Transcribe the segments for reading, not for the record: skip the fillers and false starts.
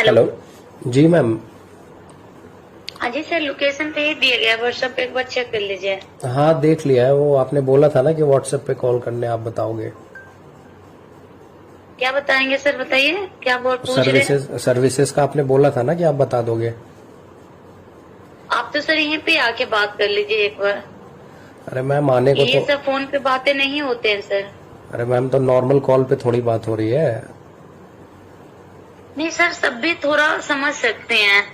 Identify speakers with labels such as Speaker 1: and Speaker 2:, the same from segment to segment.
Speaker 1: Hello.
Speaker 2: जी ma'am.
Speaker 1: हाँ जी sir, location पे ही दिया गया, व्हाट्सएप पे एक बार चेक कर लीजिए।
Speaker 2: हाँ देख लिया है, वो आपने बोला था ना कि व्हाट्सएप पे कॉल करने आप बताओगे।
Speaker 1: क्या बताएंगे सर, बताइए क्या बोल पूछ रहे हैं।
Speaker 2: सर्विसेज का आपने बोला था ना कि आप बता दोगे।
Speaker 1: आप तो सर यहीं पे आके बात कर लीजिए एक बार।
Speaker 2: अरे मैम आने को
Speaker 1: ये
Speaker 2: तो,
Speaker 1: सब फोन पे बातें नहीं होते हैं सर।
Speaker 2: अरे मैम तो नॉर्मल कॉल पे थोड़ी बात हो रही है।
Speaker 1: नहीं सर, सब भी थोड़ा समझ सकते हैं।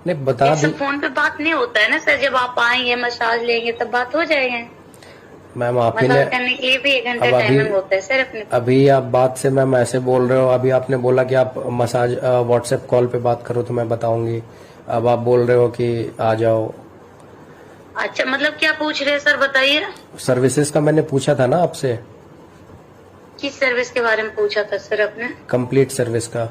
Speaker 2: नहीं बता
Speaker 1: ये
Speaker 2: दी
Speaker 1: सब फोन पे बात नहीं होता है ना सर, जब आप आएंगे मसाज लेंगे तब बात हो जाएगी।
Speaker 2: मैम। आप ही ने
Speaker 1: मसाज करने के लिए भी 1 घंटा
Speaker 2: अब
Speaker 1: टाइमिंग होता है सर अपने पास।
Speaker 2: अभी आप बात से मैम ऐसे बोल रहे हो। अभी आपने बोला कि आप मसाज व्हाट्सएप कॉल पे बात करो तो मैं बताऊंगी। अब आप बोल रहे हो कि आ जाओ।
Speaker 1: अच्छा, मतलब क्या पूछ रहे हैं सर, बताइए।
Speaker 2: सर्विसेज का मैंने पूछा था ना आपसे।
Speaker 1: किस सर्विस के बारे में पूछा था सर आपने।
Speaker 2: कंप्लीट सर्विस का।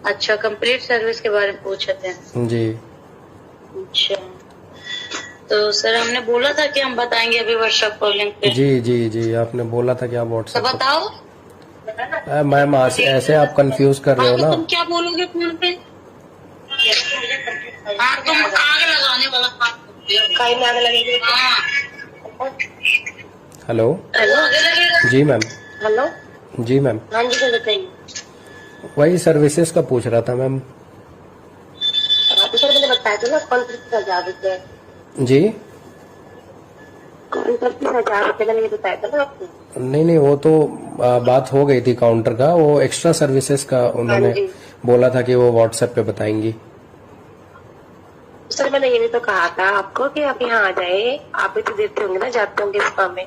Speaker 1: अच्छा, कंप्लीट सर्विस के बारे में पूछे थे।
Speaker 2: जी।
Speaker 1: अच्छा, तो सर हमने बोला था कि हम बताएंगे अभी व्हाट्सएप कॉलिंग पे।
Speaker 2: जी जी जी, आपने बोला था कि आप
Speaker 1: तो
Speaker 2: व्हाट्सएप
Speaker 1: बताओ।
Speaker 2: मैम ऐसे आप कंफ्यूज कर रहे हो ना।
Speaker 1: तुम क्या बोलोगे फोन पे। हाँ, तुम आग लगाने वाला कहीं में आग लगेगी।
Speaker 2: हेलो।
Speaker 1: हेलो।
Speaker 2: जी मैम।
Speaker 1: हेलो।
Speaker 2: जी मैम।
Speaker 1: हाँ जी सर, बताइए।
Speaker 2: वही सर्विसेज का पूछ रहा था मैम।
Speaker 1: तो सर मैंने बताया था ना, कॉन्ट्रैक्ट 1000 रुपये।
Speaker 2: जी।
Speaker 1: कॉन्ट्रैक्ट 1000 रुपये मैंने बताया था ना आपको।
Speaker 2: नहीं वो तो बात हो गई थी काउंटर का। वो एक्स्ट्रा सर्विसेज का उन्होंने बोला था कि वो व्हाट्सएप पे बताएंगी।
Speaker 1: सर मैंने ये भी तो कहा था आपको कि आप यहाँ आ जाए। आप भी तो देते होंगे ना, जाते होंगे इस काम में,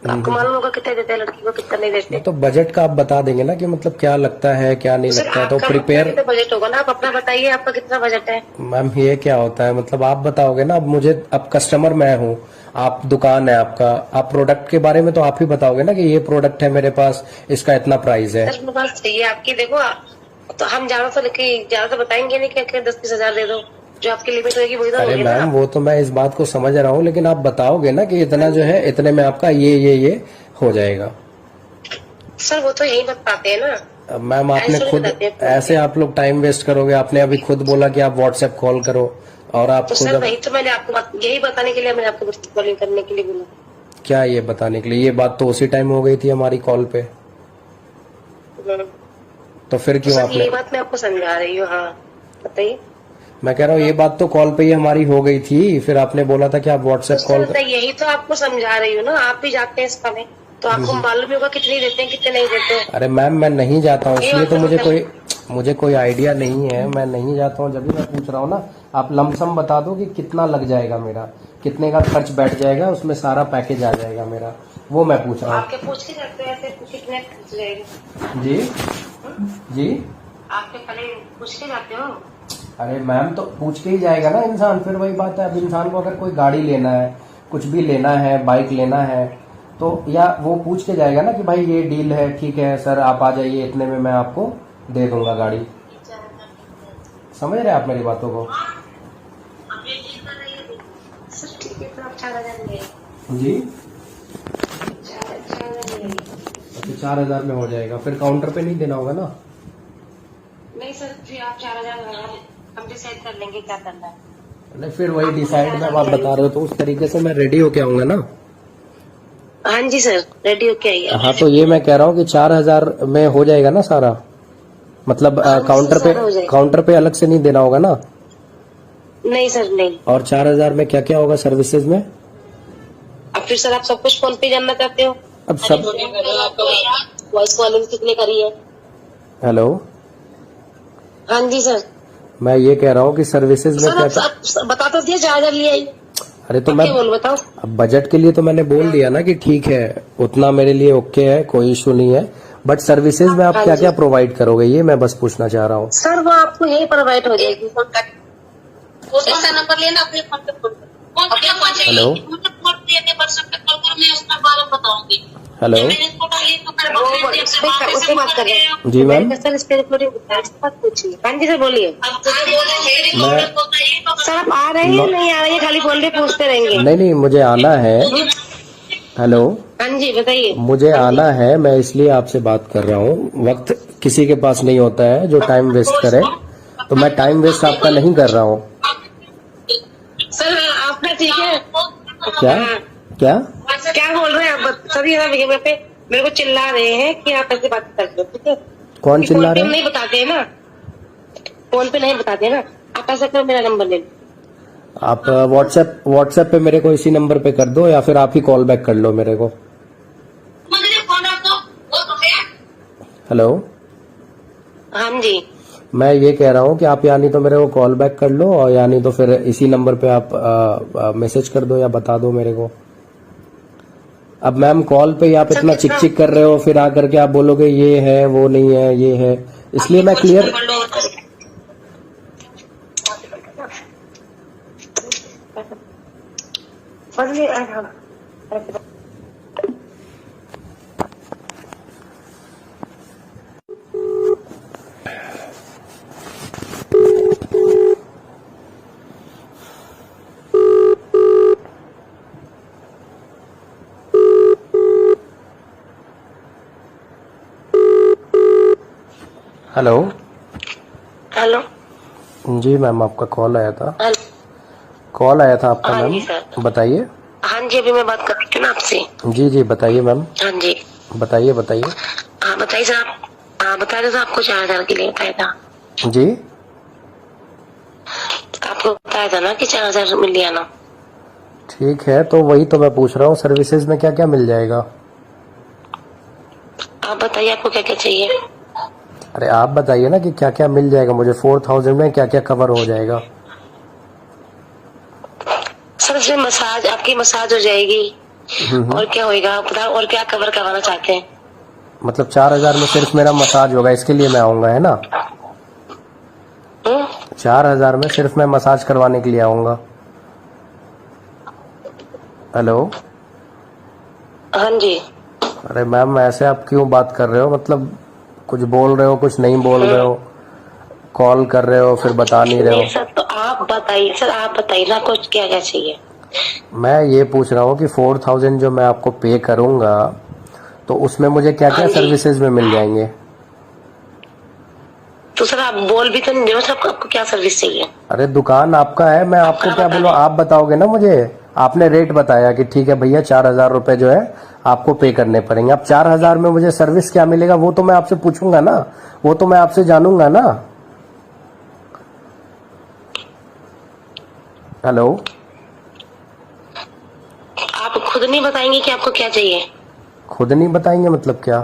Speaker 1: तो आपको मालूम होगा कितना देते हैं लड़की को, कितना नहीं देते।
Speaker 2: तो बजट का आप बता देंगे ना कि मतलब क्या लगता है क्या नहीं लगता है, तो प्रिपेयर।
Speaker 1: तो बजट होगा ना, आप अपना बताइए आपका कितना बजट है।
Speaker 2: मैम ये क्या होता है, मतलब आप बताओगे ना। अब मुझे, अब कस्टमर मैं हूँ, आप दुकान है आपका, आप प्रोडक्ट के बारे में तो आप ही बताओगे ना कि ये प्रोडक्ट है मेरे पास, इसका इतना प्राइस है।
Speaker 1: सर मेरे पास चाहिए आपकी, देखो तो हम ज्यादा तो बताएंगे नहीं कि 10-20 हजार दे दो। जो आपकी लिमिट होगी वही तो
Speaker 2: अरे
Speaker 1: होगी ना।
Speaker 2: मैम वो तो मैं इस बात को समझ रहा हूँ, लेकिन आप बताओगे ना कि इतना जो है, इतने में आपका ये हो जाएगा।
Speaker 1: सर वो तो यही बताते हैं ना।
Speaker 2: अब मैम आपने खुद ऐसे आप लोग टाइम वेस्ट करोगे। आपने अभी खुद बोला कि आप व्हाट्सएप कॉल करो, और आप
Speaker 1: तो
Speaker 2: खुद
Speaker 1: सर वही तो मैंने आपको यही बताने के लिए मैंने आपको कॉलिंग करने के लिए बोला।
Speaker 2: क्या ये बताने के लिए? ये बात तो उसी टाइम हो गई थी हमारी कॉल पे, तो फिर क्यों आपने।
Speaker 1: ये बात मैं आपको समझा रही हूँ। हाँ बताइए।
Speaker 2: मैं कह रहा हूँ ये बात तो कॉल पे ही हमारी हो गई थी, फिर आपने बोला था कि आप व्हाट्सएप कॉल कर।
Speaker 1: यही तो आपको समझा रही हूँ ना, आप भी जाते हैं इसका में, तो आपको मालूम होगा कितनी देते हैं कितने नहीं देते।
Speaker 2: अरे मैम मैं नहीं जाता हूँ, इसलिए तो मुझे कोई आइडिया नहीं है। मैं नहीं जाता हूँ, जब भी मैं पूछ रहा हूँ ना। आप लमसम बता दो कि कितना लग जाएगा मेरा, कितने का खर्च बैठ जाएगा, उसमें सारा पैकेज आ जाएगा मेरा, वो मैं पूछ रहा हूँ।
Speaker 1: आपके पूछ के जाते हैं ऐसे कितने खर्च जाएगा।
Speaker 2: जी जी।
Speaker 1: आपके पहले पूछ के जाते हो।
Speaker 2: अरे मैम तो पूछ के ही जाएगा ना इंसान, फिर वही बात है। अब इंसान को अगर कोई गाड़ी लेना है, कुछ भी लेना है, बाइक लेना है, तो या वो पूछ के जाएगा ना कि भाई ये डील है, ठीक है सर आप आ जाइए, इतने में मैं आपको दे दूंगा गाड़ी। समझ रहे हैं आप मेरी बातों को।
Speaker 1: ठीक है, तो आप 4000
Speaker 2: जी। अच्छा 4000 में हो जाएगा, फिर काउंटर पे नहीं देना होगा ना।
Speaker 1: नहीं सर, फिर आप 4000 हम डिसाइड कर लेंगे क्या करना है।
Speaker 2: नहीं फिर वही डिसाइड में आप बता रहे हो, तो उस तरीके से मैं रेडी होके आऊंगा ना।
Speaker 1: हाँ जी सर, रेडी होके आइए।
Speaker 2: हाँ तो ये मैं कह रहा हूँ कि 4000 में हो जाएगा ना सारा, मतलब काउंटर पे अलग से नहीं देना होगा ना।
Speaker 1: नहीं सर नहीं।
Speaker 2: और 4000 में क्या क्या होगा सर्विसेज में?
Speaker 1: अब फिर सर आप सब कुछ फोन पे जानना चाहते हो।
Speaker 2: अब सब
Speaker 1: वॉइस कॉलिंग कितने करी है।
Speaker 2: हेलो।
Speaker 1: हाँ जी सर।
Speaker 2: मैं ये कह रहा हूँ कि सर्विसेज में क्या
Speaker 1: क्या बता तो दिया 4000 लिया ही।
Speaker 2: अरे तो मैं
Speaker 1: बताओ।
Speaker 2: अब बजट के लिए तो मैंने बोल दिया ना कि ठीक है, उतना मेरे लिए ओके है, कोई इशू नहीं है। बट सर्विसेज में आप क्या क्या प्रोवाइड करोगे, ये मैं बस पूछना चाह रहा हूँ।
Speaker 1: सर वो आपको यही प्रोवाइड हो जाएगी। उसका नंबर लेना अपने फोन पे फोन कर।
Speaker 2: हेलो। हेलो।
Speaker 1: उससे बात कर रहे हैं।
Speaker 2: जी मैम।
Speaker 1: सर इस पे रिकॉर्डिंग बात पूछिए। हाँ जी सर बोलिए। सर आप आ रहे हैं नहीं आ रहे हैं, खाली फोन पे पूछते रहेंगे।
Speaker 2: नहीं मुझे आना है। हेलो।
Speaker 1: हाँ जी बताइए।
Speaker 2: मुझे आना है, मैं इसलिए आपसे बात कर रहा हूँ। वक्त किसी के पास नहीं होता है जो टाइम वेस्ट करे, तो मैं टाइम वेस्ट आपका नहीं कर रहा हूँ।
Speaker 1: सर आपका ठीक है?
Speaker 2: क्या क्या
Speaker 1: क्या बोल रहे हैं आप? सर ये मेरे पे मेरे को चिल्ला रहे हैं कि आप ऐसे बात कर रहे हो, ठीक है?
Speaker 2: कौन चिल्ला
Speaker 1: फोन पे
Speaker 2: रहे
Speaker 1: हम
Speaker 2: हैं?
Speaker 1: नहीं बताते हैं ना, फोन पे नहीं बताते ना। आप ऐसा करो, मेरा नंबर ले लो।
Speaker 2: आप व्हाट्सएप पे मेरे को इसी नंबर पे कर दो, या फिर आप ही कॉल बैक कर लो मेरे को। हेलो,
Speaker 1: हाँ जी।
Speaker 2: मैं ये कह रहा हूँ कि आप यानी तो मेरे को कॉल बैक कर लो, और यानी तो फिर इसी नंबर पे आप मैसेज कर दो या बता दो मेरे को। अब मैम कॉल पे ही आप
Speaker 1: सर,
Speaker 2: इतना चिक
Speaker 1: कितना-
Speaker 2: चिक कर रहे हो, फिर आकर के आप बोलोगे ये है वो नहीं है ये है, इसलिए मैं क्लियर। Hello
Speaker 1: hello.
Speaker 2: जी मैम, आपका कॉल आया था।
Speaker 1: हेलो।
Speaker 2: कॉल आया था आपका
Speaker 1: हाँ जी
Speaker 2: मैम,
Speaker 1: सर।
Speaker 2: बताइए।
Speaker 1: हाँ जी, अभी मैं बात कर रही थी ना आपसे।
Speaker 2: जी जी बताइए मैम,
Speaker 1: हाँ जी।
Speaker 2: बताइए बताइए।
Speaker 1: हाँ बताइए सर आप। हाँ बता रहे थे आपको 4,000 के लिए बताया था।
Speaker 2: जी
Speaker 1: आपको बताया था ना कि 4,000 मिल लिया ना।
Speaker 2: ठीक है, तो वही तो मैं पूछ रहा हूँ, सर्विसेज में क्या क्या मिल जाएगा?
Speaker 1: आप बताइए आपको क्या क्या चाहिए।
Speaker 2: अरे आप बताइए ना कि क्या क्या मिल जाएगा मुझे, 4,000 में क्या क्या कवर हो जाएगा?
Speaker 1: सर इसमें मसाज, आपकी मसाज हो जाएगी। और क्या होएगा आप बताओ, और क्या कवर करवाना चाहते हैं?
Speaker 2: मतलब 4,000 में सिर्फ मेरा मसाज होगा, इसके लिए मैं आऊंगा, है ना? 4,000 में सिर्फ मैं मसाज करवाने के लिए आऊंगा। हेलो।
Speaker 1: हाँ जी।
Speaker 2: अरे मैम ऐसे आप क्यों बात कर रहे हो? मतलब कुछ बोल रहे हो, कुछ नहीं बोल रहे हो, कॉल कर रहे हो फिर बता नहीं रहे
Speaker 1: नहीं
Speaker 2: हो।
Speaker 1: सर, तो आप बताइए सर, आप बताइए ना कुछ क्या क्या चाहिए।
Speaker 2: मैं ये पूछ रहा हूँ कि 4,000 जो मैं आपको पे करूंगा, तो उसमें मुझे क्या क्या
Speaker 1: हाँ जी।
Speaker 2: सर्विसेज में मिल जाएंगे?
Speaker 1: तो सर आप बोल भी तो नहीं रहे हो, सर आपको क्या सर्विस चाहिए?
Speaker 2: अरे दुकान आपका है, मैं आपको क्या बोलूं, आप बताओगे ना मुझे। आपने रेट बताया कि ठीक है भैया 4,000 रुपए जो है आपको पे करने पड़ेंगे। अब 4,000 में मुझे सर्विस क्या मिलेगा वो तो मैं आपसे पूछूंगा ना, वो तो मैं आपसे जानूंगा ना। हेलो।
Speaker 1: आप खुद नहीं बताएंगे कि आपको क्या चाहिए?
Speaker 2: खुद नहीं बताएंगे मतलब क्या?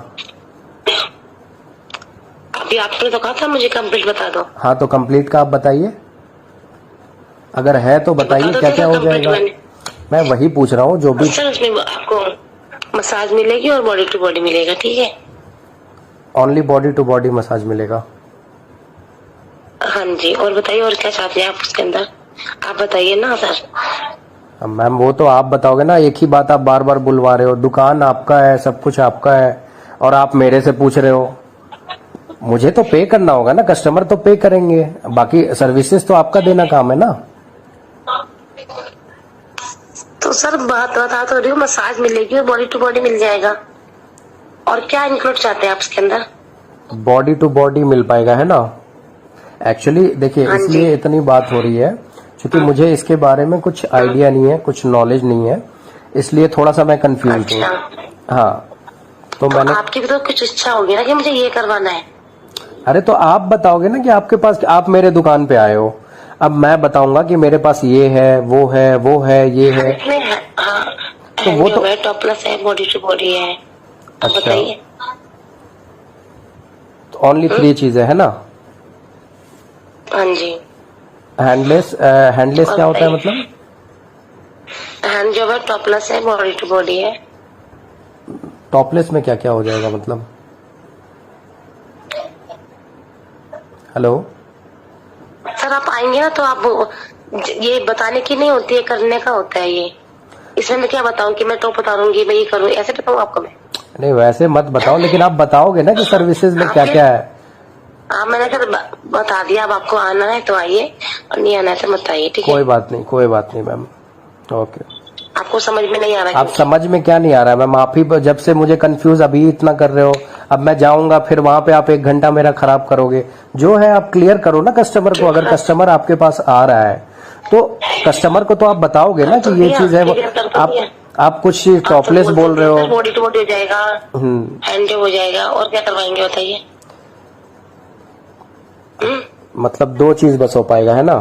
Speaker 1: अभी आपने तो कहा था मुझे कंप्लीट बता दो।
Speaker 2: हाँ तो कंप्लीट का आप बताइए, अगर है तो बताइए क्या क्या हो जाएगा। मैं वही पूछ रहा हूँ जो भी।
Speaker 1: सर उसमें आपको मसाज मिलेगी और बॉडी टू बॉडी मिलेगा, ठीक है?
Speaker 2: Only body to body massage मिलेगा?
Speaker 1: हाँ जी। और बताइए और क्या चाहते हैं आप उसके अंदर, आप बताइए ना सर।
Speaker 2: मैम वो तो आप बताओगे ना, एक ही बात आप बार बार बुलवा रहे हो। दुकान आपका है, सब कुछ आपका है, और आप मेरे से पूछ रहे हो। मुझे तो पे करना होगा ना, कस्टमर तो पे करेंगे, बाकी सर्विसेज तो आपका देना काम है ना।
Speaker 1: तो सर बात बता तो रही हूँ, मसाज मिलेगी और बॉडी टू बॉडी मिल जाएगा। और क्या इंक्लूड चाहते हैं आप इसके अंदर?
Speaker 2: बॉडी टू बॉडी मिल पाएगा, है ना? एक्चुअली देखिए,
Speaker 1: हाँ जी।
Speaker 2: इसलिए इतनी बात हो रही है क्योंकि मुझे इसके बारे में कुछ आइडिया नहीं है, कुछ नॉलेज नहीं है, इसलिए थोड़ा सा मैं कंफ्यूज हूँ।
Speaker 1: अच्छा।
Speaker 2: हाँ तो
Speaker 1: तो
Speaker 2: मैंने।
Speaker 1: आपकी भी तो कुछ इच्छा होगी ना कि मुझे ये करवाना है।
Speaker 2: अरे तो आप बताओगे ना कि आपके पास, आप मेरे दुकान पे आए हो, अब मैं बताऊंगा कि मेरे पास ये है वो है वो है ये है।
Speaker 1: इसमें हाँ,
Speaker 2: तो वो तो
Speaker 1: टॉपलेस है, बॉडी टू बॉडी है। आप
Speaker 2: अच्छा,
Speaker 1: बताइए।
Speaker 2: तो ओनली 3 चीजें है ना?
Speaker 1: हाँ जी।
Speaker 2: हैंडलेस, हैंडलेस क्या होता है मतलब?
Speaker 1: हैंड जॉब है, टॉपलेस है, बॉडी टू बॉडी है।
Speaker 2: टॉपलेस में क्या क्या हो जाएगा मतलब? हेलो।
Speaker 1: सर आप आएंगे ना तो आप ये बताने की नहीं होती है, करने का होता है ये। इसमें मैं क्या बताऊं कि मैं टॉप उतारूंगी, मैं ये करूँ, ऐसे बताऊं आपको मैं?
Speaker 2: नहीं वैसे मत बताओ, लेकिन आप बताओगे ना कि सर्विसेज में क्या क्या है।
Speaker 1: हाँ मैंने सर बता दिया। अब आपको आना है तो आइए, और नहीं आना है तो मत आइए, ठीक है?
Speaker 2: कोई बात नहीं, कोई बात नहीं मैम, ओके।
Speaker 1: आपको समझ में नहीं आ रहा
Speaker 2: आप समझ में क्या नहीं आ रहा है मैम? आप ही जब से मुझे कंफ्यूज अभी इतना कर रहे हो, अब मैं जाऊंगा फिर वहां पे आप 1 घंटा मेरा खराब करोगे। जो है आप क्लियर करो ना कस्टमर को। अगर कस्टमर आपके पास आ रहा है तो कस्टमर को तो आप बताओगे ना कि ये चीज है। आप कुछ टॉपलेस बोल रहे हो।
Speaker 1: बॉडी टू बॉडी हो जाएगा, हैंड हो जाएगा, और क्या करवाएंगे बताइए?
Speaker 2: मतलब 2 चीज बस हो पाएगा है ना?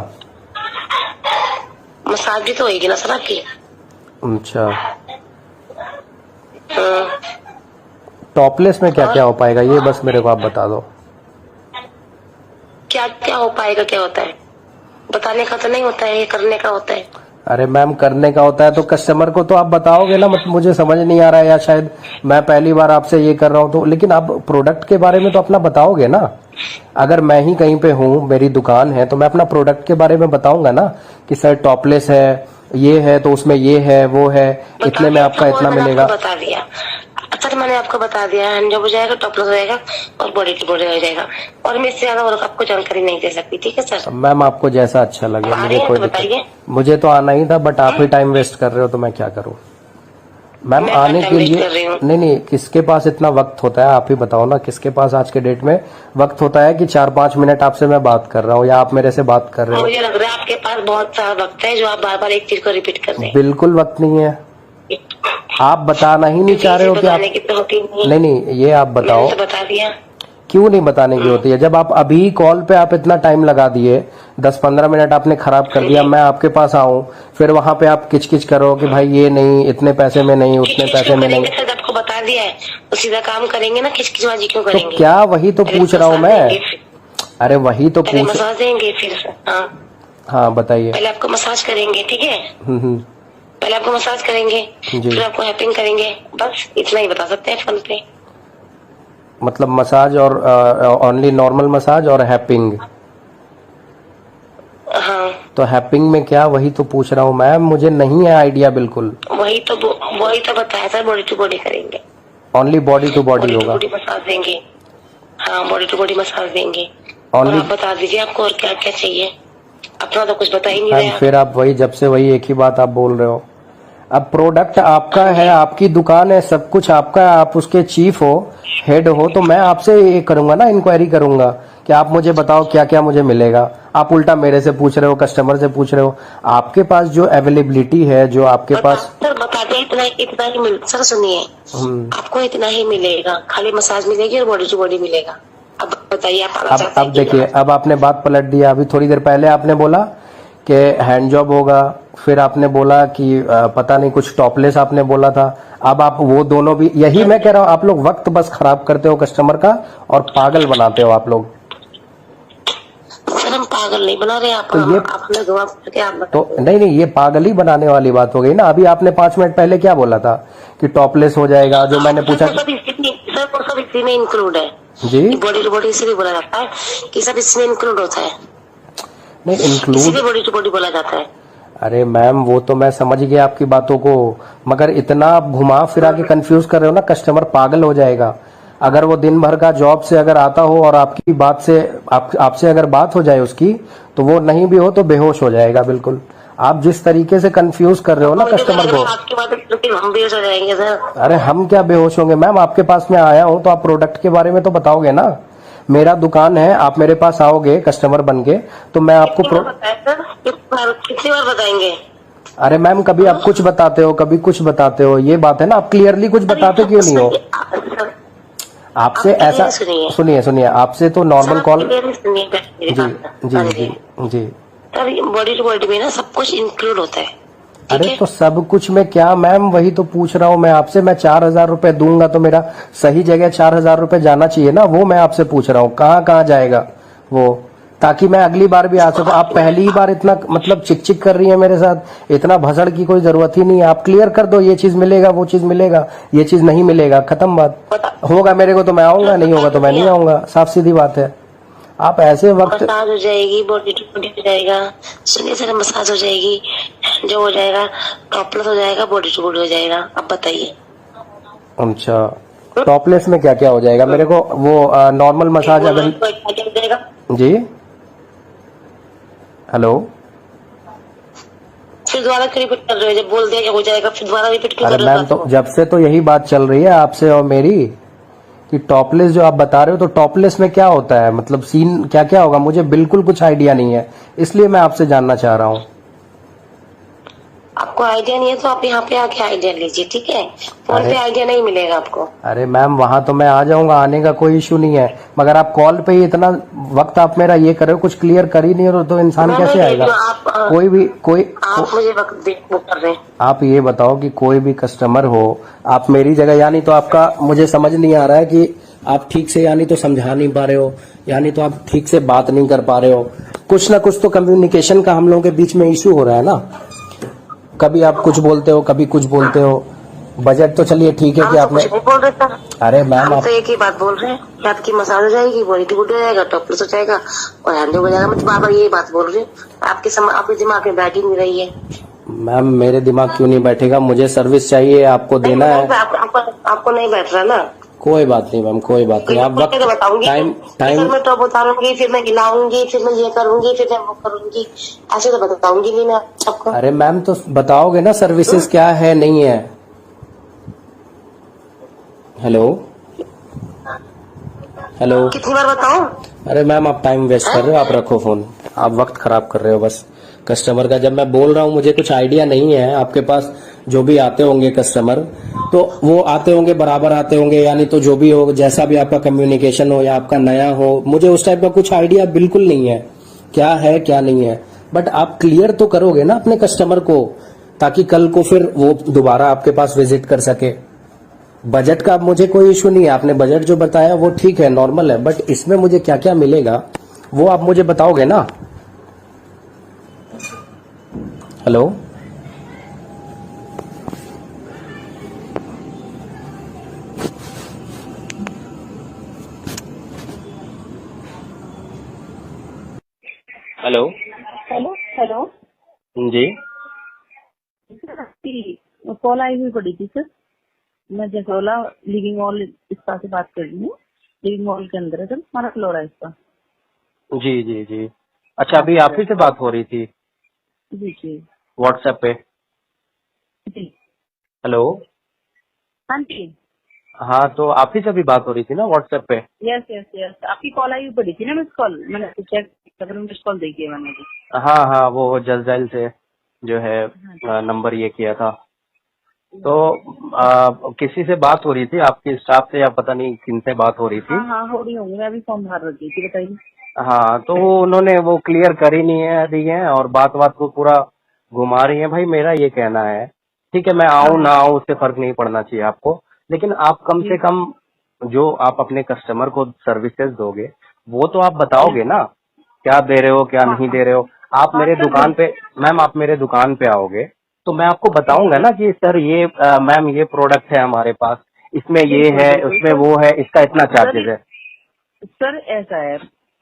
Speaker 1: मसाज भी तो होगी ना सर आपकी।
Speaker 2: अच्छा, टॉपलेस में क्या क्या हो पाएगा ये बस मेरे को आप बता दो।
Speaker 1: क्या क्या हो पाएगा, क्या होता है बताने का तो नहीं होता है, ये करने का होता है।
Speaker 2: अरे मैम करने का होता है तो कस्टमर को तो आप बताओगे ना। मतलब मुझे समझ नहीं आ रहा है, या शायद मैं पहली बार आपसे ये कर रहा हूँ तो, लेकिन आप प्रोडक्ट के बारे में तो अपना बताओगे ना। अगर मैं ही कहीं पे हूँ, मेरी दुकान है, तो मैं अपना प्रोडक्ट के बारे में बताऊंगा ना कि सर टॉपलेस है, ये है तो उसमें ये है, वो है, इतने में आपका इतना मिलेगा।
Speaker 1: बता दिया सर, मैंने आपको बता दिया, हैंड जॉब हो जाएगा, टॉपलेस हो जाएगा और बॉडी टू बॉडी हो जाएगा, और मैं इससे ज्यादा और आपको जानकारी नहीं दे सकती। ठीक है सर?
Speaker 2: मैम आपको जैसा अच्छा लगे, मुझे कोई दिक्कत। मुझे तो आना ही था, बट आप ही टाइम वेस्ट कर रहे हो तो मैं क्या करूँ मैम? आने के लिए नहीं, किसके पास इतना वक्त होता है? आप ही बताओ ना, किसके पास आज के डेट में वक्त होता है कि 4-5 मिनट आपसे मैं बात कर रहा हूँ या आप मेरे से बात कर रहे हो?
Speaker 1: मुझे लग रहा है आपके पास बहुत सारा वक्त है जो आप बार बार एक चीज को रिपीट कर रहे हैं।
Speaker 2: बिल्कुल वक्त नहीं है, आप बताना ही नहीं चाह रहे हो कि आप नहीं, ये आप बताओ।
Speaker 1: बता दिया,
Speaker 2: क्यों नहीं बताने की होती है? जब आप अभी कॉल पे आप इतना टाइम लगा दिए, 10-15 मिनट आपने खराब कर दिया, मैं आपके पास आऊं फिर वहां पे आप किचकिच करो कि भाई ये नहीं, इतने पैसे में नहीं, उतने पैसे में नहीं।
Speaker 1: आपको बता दिया है तो सीधा काम करेंगे ना, किचकिचबाजी क्यों करेंगे?
Speaker 2: तो क्या, वही तो पूछ रहा हूँ मैं। अरे वही तो पूछ।
Speaker 1: मसाज देंगे फिर?
Speaker 2: हाँ बताइए।
Speaker 1: पहले आपको मसाज करेंगे, ठीक है? पहले आपको मसाज करेंगे, फिर आपको हैपिंग करेंगे, बस इतना ही बता सकते हैं फोन पे।
Speaker 2: मतलब मसाज और ओनली नॉर्मल मसाज और हैपिंग?
Speaker 1: हाँ।
Speaker 2: तो हैपिंग में क्या, वही तो पूछ रहा हूँ मैम, मुझे नहीं है आइडिया बिल्कुल।
Speaker 1: वही तो बताया सर, बॉडी टू बॉडी करेंगे।
Speaker 2: ओनली बॉडी टू बॉडी होगा?
Speaker 1: बॉडी मसाज देंगे, हाँ बॉडी टू बॉडी मसाज देंगे।
Speaker 2: ओनली
Speaker 1: आप बता दीजिए आपको और क्या क्या चाहिए, अपना तो कुछ बता ही नहीं रहे।
Speaker 2: फिर आप वही, जब से वही एक ही बात आप बोल रहे हो। अब प्रोडक्ट आपका है, आपकी दुकान है, सब कुछ आपका है, आप उसके चीफ हो, हेड हो, तो मैं आपसे ये करूंगा ना, इंक्वायरी करूंगा कि आप मुझे बताओ क्या क्या मुझे मिलेगा। आप उल्टा मेरे से पूछ रहे हो, कस्टमर से पूछ रहे हो। आपके पास जो अवेलेबिलिटी है, जो आपके पास
Speaker 1: सर बताते इतना ही मिल सर, सुनिए आपको इतना ही मिलेगा, खाली मसाज मिलेगी और बॉडी टू बॉडी मिलेगा। अब बताइए आप।
Speaker 2: अब देखिए, अब आपने बात पलट दिया। अभी थोड़ी देर पहले आपने बोला कि हैंड जॉब होगा, फिर आपने बोला कि पता नहीं कुछ टॉपलेस आपने बोला था। अब आप वो दोनों भी, यही मैं कह रहा हूँ, आप लोग वक्त बस खराब करते हो कस्टमर का और पागल बनाते हो आप लोग।
Speaker 1: सर हम पागल नहीं बना रहे, आप
Speaker 2: तो ये
Speaker 1: आपने जवाब करके आप
Speaker 2: तो नहीं, ये पागल ही बनाने वाली बात हो गई ना। अभी आपने 5 मिनट पहले क्या बोला था कि टॉपलेस हो जाएगा, जो मैंने पूछा।
Speaker 1: सर वो सब इसी में इंक्लूड है
Speaker 2: जी,
Speaker 1: बॉडी टू बॉडी इसलिए बोला जाता है कि सब इसमें इंक्लूड होता है।
Speaker 2: नहीं इंक्लूड,
Speaker 1: इसीलिए बॉडी टू बॉडी बोला जाता है।
Speaker 2: अरे मैम वो तो मैं समझ गया आपकी बातों को, मगर इतना आप घुमा फिरा के कंफ्यूज कर रहे हो ना, कस्टमर पागल हो जाएगा। अगर वो दिन भर का जॉब से अगर आता हो और आपकी बात से आपसे अगर बात हो जाए उसकी, तो वो नहीं भी हो तो बेहोश हो जाएगा बिल्कुल। आप जिस तरीके से कंफ्यूज कर रहे हो ना कस्टमर को,
Speaker 1: आपकी बात हम बेहोश हो जाएंगे सर।
Speaker 2: अरे हम क्या बेहोश होंगे मैम? आपके पास में आया हूँ तो आप प्रोडक्ट के बारे में तो बताओगे ना। मेरा दुकान है, आप मेरे पास आओगे कस्टमर बन के, तो मैं आपको
Speaker 1: कितनी बार बताएंगे?
Speaker 2: अरे मैम कभी आप कुछ बताते हो, कभी कुछ बताते हो, ये बात है ना। आप क्लियरली कुछ बताते क्यों नहीं हो? आपसे ऐसा सुनिए, आपसे तो नॉर्मल कॉल। जी जी जी जी।
Speaker 1: बॉडी टू बॉडी में ना सब कुछ इंक्लूड होता है।
Speaker 2: अरे तो सब कुछ में क्या मैम, वही तो पूछ रहा हूँ मैं आपसे। मैं 4,000 रुपए दूंगा तो मेरा सही जगह 4,000 रुपए जाना चाहिए ना, वो मैं आपसे पूछ रहा हूँ। कहाँ जाएगा वो, ताकि मैं अगली बार भी आ सकूं। आप पहली बार इतना मतलब चिक कर रही है मेरे साथ, इतना भसड़ की कोई जरूरत ही नहीं है। आप क्लियर कर दो, ये चीज मिलेगा, वो चीज मिलेगा, ये चीज नहीं मिलेगा, खत्म बात। होगा मेरे को तो मैं आऊंगा, नहीं होगा तो मैं नहीं आऊंगा, साफ सीधी बात है। आप ऐसे वक्त
Speaker 1: मसाज हो जाएगी, बॉडी टू बॉडी हो जाएगा, सुनिए सर मसाज हो जाएगी, जो हो जाएगा, टॉपलेस हो जाएगा, बॉडी टू बॉडी हो जाएगा। अब बताइए।
Speaker 2: अच्छा, टॉपलेस में क्या क्या हो जाएगा? मेरे को वो नॉर्मल मसाज अगर जी, हेलो,
Speaker 1: फिर दोबारा क्यों रिपीट कर रहे हो? जब बोल दिया कि हो जाएगा फिर दोबारा रिपीट क्यों
Speaker 2: अरे
Speaker 1: कर रहे हो
Speaker 2: मैम,
Speaker 1: बात
Speaker 2: तो
Speaker 1: को?
Speaker 2: जब से तो यही बात चल रही है आपसे और मेरी कि टॉपलेस जो आप बता रहे हो, तो टॉपलेस में क्या होता है, मतलब सीन क्या क्या होगा, मुझे बिल्कुल कुछ आइडिया नहीं है, इसलिए मैं आपसे जानना चाह रहा हूँ।
Speaker 1: आपको आइडिया नहीं है तो आप यहाँ पे आके आइडिया लीजिए, ठीक है? फोन
Speaker 2: अरे
Speaker 1: पे आइडिया नहीं मिलेगा आपको।
Speaker 2: अरे मैम, वहां तो मैं आ जाऊंगा, आने का कोई इशू नहीं है, मगर आप कॉल पे ही इतना वक्त आप मेरा ये कर रहे हो, कुछ क्लियर कर ही नहीं हो तो इंसान
Speaker 1: मैं नहीं
Speaker 2: कैसे
Speaker 1: दे
Speaker 2: आएगा?
Speaker 1: रही हूँ, आप
Speaker 2: कोई भी
Speaker 1: आप मुझे वक्त वो कर रहे हैं।
Speaker 2: आप ये बताओ कि कोई भी कस्टमर हो, आप मेरी जगह, यानी तो आपका मुझे समझ नहीं आ रहा है कि आप ठीक से यानी तो समझा नहीं पा रहे हो, यानी तो आप ठीक से बात नहीं कर पा रहे हो, कुछ ना कुछ तो कम्युनिकेशन का हम लोगों के बीच में इशू हो रहा है ना। कभी आप कुछ बोलते हो, कभी कुछ बोलते हो। बजट तो चलिए ठीक है
Speaker 1: हम
Speaker 2: कि
Speaker 1: तो
Speaker 2: आपने,
Speaker 1: कुछ नहीं बोल रहे सर।
Speaker 2: अरे मैम
Speaker 1: हम
Speaker 2: आप,
Speaker 1: तो एक ही बात बोल रहे हैं कि आपकी मसाज हो जाएगी, बॉडी गुड हो जाएगा, टॉपलेस हो जाएगा और हैंडल हो जाएगा। मैं तो बार बार यही बात बोल रही हूँ, आपके दिमाग में बैठ ही नहीं रही है।
Speaker 2: मैम मेरे दिमाग क्यों नहीं बैठेगा, मुझे सर्विस चाहिए, आपको
Speaker 1: नहीं
Speaker 2: देना
Speaker 1: नहीं,
Speaker 2: है।
Speaker 1: आपको नहीं बैठ रहा ना।
Speaker 2: कोई बात नहीं मैम, कोई बात नहीं,
Speaker 1: मैं
Speaker 2: आप
Speaker 1: खोल के
Speaker 2: वक्त
Speaker 1: तो बताऊंगी
Speaker 2: टाइम
Speaker 1: कि सर
Speaker 2: टाइम
Speaker 1: मैं टॉप उतारूंगी, फिर मैं हिलाऊंगी, फिर मैं ये करूंगी, फिर मैं वो करूंगी, ऐसे तो बताऊंगी नहीं मैं आपको।
Speaker 2: अरे मैम, तो बताओगे ना सर्विसेज क्या है नहीं है? Hello hello.
Speaker 1: कितनी बार बताऊं?
Speaker 2: अरे मैम, आप टाइम वेस्ट कर रहे हो, आप रखो फोन, आप वक्त खराब कर रहे हो बस कस्टमर का। जब मैं बोल रहा हूँ मुझे कुछ आइडिया नहीं है, आपके पास जो भी आते होंगे कस्टमर, तो वो आते होंगे बराबर आते होंगे, यानी तो जो भी हो, जैसा भी आपका कम्युनिकेशन हो या आपका नया हो, मुझे उस टाइप का कुछ आइडिया बिल्कुल नहीं है क्या है क्या नहीं है। बट आप क्लियर तो करोगे ना अपने कस्टमर को, ताकि कल को फिर वो दोबारा आपके पास विजिट कर सके। बजट का मुझे कोई इशू नहीं है, आपने बजट जो बताया वो ठीक है, नॉर्मल है, बट इसमें मुझे क्या क्या मिलेगा वो आप मुझे बताओगे ना। हेलो। हेलो।
Speaker 3: Hello hello.
Speaker 2: जी
Speaker 3: सर आपकी कॉल आई हुई पड़ी थी सर। मैं जसोला लिविंग मॉल इसका से बात कर रही हूँ। लिविंग मॉल के अंदर है सर, हमारा फ्लोर है इसका।
Speaker 2: जी जी जी। अच्छा,
Speaker 3: हाँ
Speaker 2: अभी आप
Speaker 3: सर।
Speaker 2: ही से बात हो रही थी
Speaker 3: जी जी
Speaker 2: व्हाट्सएप पे?
Speaker 3: जी।
Speaker 2: हेलो।
Speaker 3: हाँ जी।
Speaker 2: हाँ, तो आप ही से भी बात हो रही थी ना व्हाट्सएप पे?
Speaker 3: यस यस यस, आपकी कॉल आई हुई पड़ी थी ना, मिस कॉल मैंने चेक कर, मिस कॉल देखी है मैंने भी।
Speaker 2: हाँ हाँ, वो जलजैल से जो है
Speaker 3: हाँ जी।
Speaker 2: नंबर ये किया था। तो किसी से बात हो रही थी, आपके स्टाफ से या पता नहीं किन से बात हो रही थी।
Speaker 3: हाँ हाँ, हो रही होंगी, मैं अभी फॉर्म भर रही थी, बताइए।
Speaker 2: हाँ, तो उन्होंने वो क्लियर कर ही नहीं है रही है, और बात बात को पूरा घुमा रही है। भाई मेरा ये कहना है, ठीक है मैं
Speaker 3: हाँ
Speaker 2: आऊँ
Speaker 3: हाँ
Speaker 2: ना आऊँ उससे फर्क नहीं पड़ना चाहिए आपको, लेकिन आप कम
Speaker 3: जी
Speaker 2: से कम जो आप अपने कस्टमर को सर्विसेज दोगे वो तो आप
Speaker 3: जी।
Speaker 2: बताओगे ना, क्या दे रहे हो क्या
Speaker 3: हाँ
Speaker 2: नहीं
Speaker 3: हाँ
Speaker 2: दे रहे हो। आप
Speaker 3: हाँ
Speaker 2: मेरे
Speaker 3: सर
Speaker 2: दुकान पे, मैम आप मेरे दुकान पे आओगे तो मैं आपको बताऊंगा
Speaker 3: जी
Speaker 2: ना कि सर ये मैम ये प्रोडक्ट है हमारे पास, इसमें ये
Speaker 3: बिल्कुल
Speaker 2: है
Speaker 3: बिल्कुल
Speaker 2: उसमें
Speaker 3: सर।
Speaker 2: वो है, इसका इतना चार्जेस
Speaker 3: सर
Speaker 2: है।
Speaker 3: सर ऐसा है,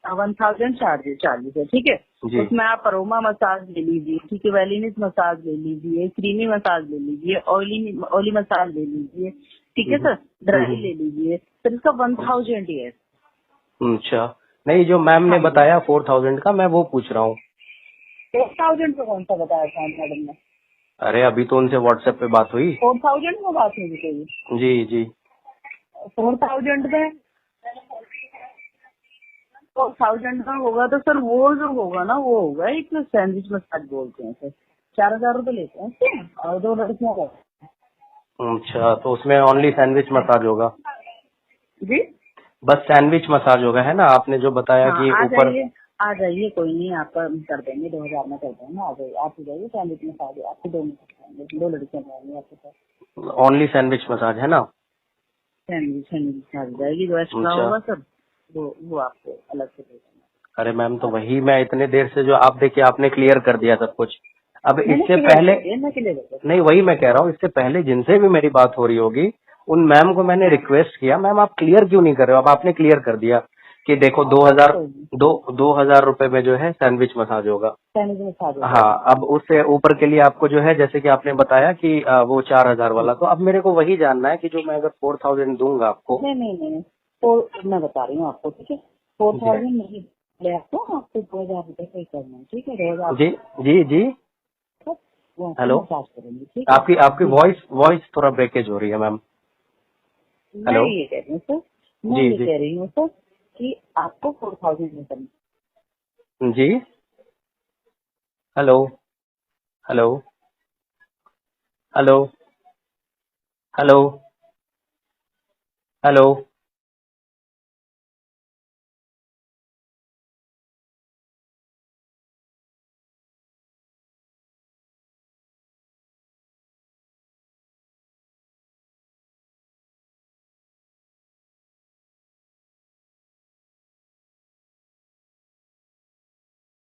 Speaker 3: 1000 चार्जेस है, ठीक है।
Speaker 2: जी।
Speaker 3: उसमें आप अरोमा मसाज ले लीजिए, ठीक है, वेलिनिस मसाज ले लीजिए, क्रीमी मसाज ले लीजिए, ऑयली मसाज ले लीजिए, ठीक है
Speaker 2: हम्म,
Speaker 3: सर, ड्राई
Speaker 2: हम्म,
Speaker 3: ले लीजिए। सर इसका 1000 ही है।
Speaker 2: अच्छा, नहीं जो मैम ने
Speaker 3: हाँ जी।
Speaker 2: बताया 4000 का, मैं वो पूछ रहा हूँ।
Speaker 3: 4000 का कौन सा बताया था मैडम ने?
Speaker 2: अरे अभी तो उनसे व्हाट्सएप पे बात हुई।
Speaker 3: 4000 में बात नहीं चाहिए।
Speaker 2: जी जी।
Speaker 3: 4000 में 4000 का होगा तो सर वो जो होगा ना, वो होगा एक सैंडविच मसाज बोलते हैं सर। 4000 रुपए लेते हैं उसके, और 2 लड़कियों का।
Speaker 2: अच्छा, तो उसमें ओनली सैंडविच मसाज होगा?
Speaker 3: जी
Speaker 2: बस सैंडविच मसाज होगा है ना, आपने जो बताया
Speaker 3: हाँ,
Speaker 2: कि
Speaker 3: आ
Speaker 2: ऊपर।
Speaker 3: जाइए आ जाइए, कोई नहीं, आपका कर देंगे, 2000 में कर देंगे। आ जाइए, आप ही जाइए, सैंडविच में खा आपके 2 मिनट, 2 लड़कियां जाएंगी आपके पास।
Speaker 2: ओनली सैंडविच मसाज है ना?
Speaker 3: सैंडविच सैंडविच खा जाएगी, जो एक्स्ट्रा
Speaker 2: अच्छा।
Speaker 3: होगा सर वो आपको अलग से दे देंगे।
Speaker 2: अरे मैम, तो वही मैं इतने देर से जो आप देखिए आपने क्लियर कर दिया सब कुछ। अब
Speaker 3: मैंने
Speaker 2: इससे
Speaker 3: क्लियर
Speaker 2: पहले,
Speaker 3: कर दिया, मैं क्लियर कर
Speaker 2: नहीं वही मैं कह रहा हूँ, इससे पहले जिनसे भी मेरी बात हो रही होगी उन मैम को मैंने
Speaker 3: दिया।
Speaker 2: रिक्वेस्ट किया, मैम आप क्लियर क्यों नहीं कर रहे हो। अब आपने क्लियर कर दिया कि देखो
Speaker 3: हाँ सर,
Speaker 2: 2000,
Speaker 3: कोई नहीं,
Speaker 2: 2000 रुपए में जो है सैंडविच मसाज होगा।
Speaker 3: सैंडविच में खा जाएगी।
Speaker 2: हाँ, अब उससे ऊपर के लिए आपको जो है, जैसे कि आपने बताया कि वो 4000 वाला, तो अब मेरे को वही जानना है कि जो मैं अगर 4000 दूंगा आपको।
Speaker 3: नहीं नहीं नहीं, तो मैं बता रही हूँ आपको, ठीक है।
Speaker 2: जी
Speaker 3: 4000 नहीं ले, आपको 2000 रुपये पे करना है, ठीक है। 2000
Speaker 2: जी जी जी।
Speaker 3: वो आपको
Speaker 4: हेलो,
Speaker 3: मसाज करेंगे, ठीक है।
Speaker 4: आपकी आपकी
Speaker 3: जी,
Speaker 4: वॉइस वॉइस थोड़ा ब्रेकेज हो रही है मैम।
Speaker 3: मैं
Speaker 4: हेलो।
Speaker 3: ये कह रही हूँ सर, मैं
Speaker 4: जी
Speaker 3: ये
Speaker 4: जी
Speaker 3: कह रही हूँ सर कि आपको 4000 में करना।
Speaker 4: जी। Hello hello hello hello hello.